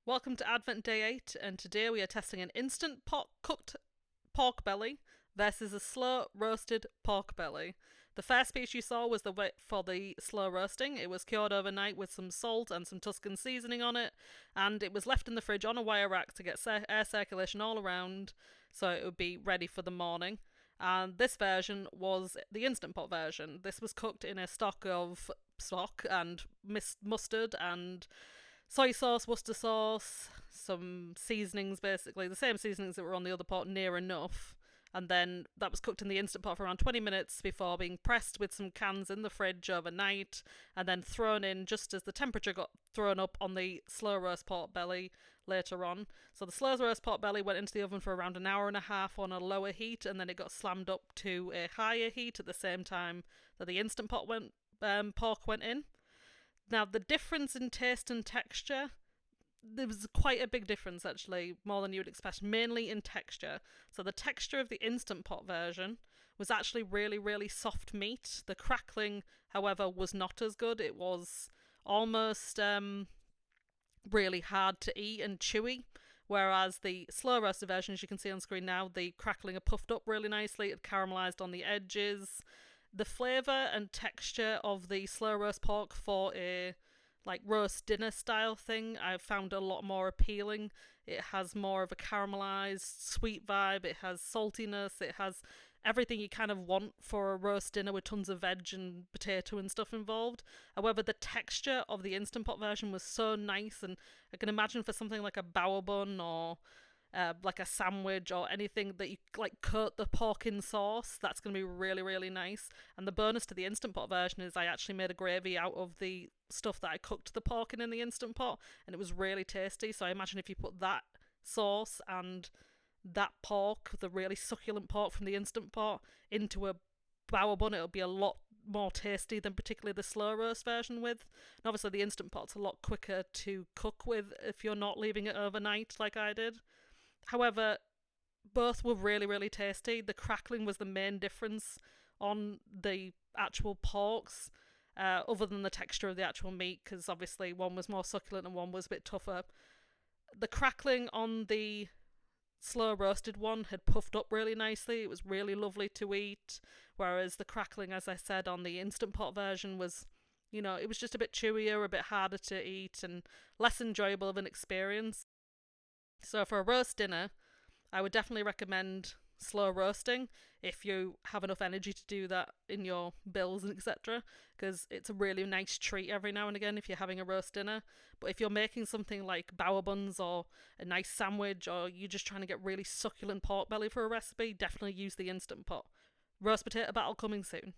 Welcome to Advent Day 8, and today we are testing an instant pot cooked pork belly versus a slow roasted pork belly. The first piece you saw was for the slow roasting. It was cured overnight with some salt and some Tuscan seasoning on it, and it was left in the fridge on a wire rack to get air circulation all around so it would be ready for the morning. And this version was the Instant Pot version. This was cooked in a stock and mustard and soy sauce, Worcester sauce, some seasonings, basically the same seasonings that were on the other pot, near enough. And then that was cooked in the Instant Pot for around 20 minutes before being pressed with some cans in the fridge overnight and then thrown in just as the temperature got thrown up on the slow roast pork belly later on. So the slow roast pork belly went into the oven for around an hour and a half on a lower heat, and then it got slammed up to a higher heat at the same time that the Instant Pot pork went in. Now, the difference in taste and texture, there was quite a big difference actually, more than you would expect, mainly in texture. So the texture of the Instant Pot version was actually really, really soft meat. The crackling, however, was not as good. It was almost really hard to eat and chewy. Whereas the slow roasted version, as you can see on screen now, the crackling are puffed up really nicely. It caramelised on the edges. The flavour and texture of the slow roast pork for a roast dinner style thing I found a lot more appealing. It has more of a caramelised sweet vibe, it has saltiness, it has everything you kind of want for a roast dinner with tons of veg and potato and stuff involved. However, the texture of the Instant Pot version was so nice, and I can imagine for something like a bower bun or like a sandwich or anything that you coat the pork in sauce, that's going to be really, really nice. And the bonus to the Instant Pot version is I actually made a gravy out of the stuff that I cooked the pork in the Instant Pot, and it was really tasty. So I imagine if you put that sauce and that pork, the really succulent pork from the Instant Pot, into a bower bun, it'll be a lot more tasty than particularly the slow roast version with. And obviously the Instant Pot's a lot quicker to cook with if you're not leaving it overnight like I did. However, both were really, really tasty. The crackling was the main difference on the actual porks, other than the texture of the actual meat, because obviously one was more succulent and one was a bit tougher. The crackling on the slow roasted one had puffed up really nicely. It was really lovely to eat, whereas the crackling, as I said, on the Instant Pot version was, it was just a bit chewier, a bit harder to eat, and less enjoyable of an experience. So for a roast dinner, I would definitely recommend slow roasting if you have enough energy to do that in your bills and etc., because it's a really nice treat every now and again if you're having a roast dinner. But if you're making something like bower buns or a nice sandwich, or you're just trying to get really succulent pork belly for a recipe, definitely use the Instant Pot. Roast potato battle coming soon.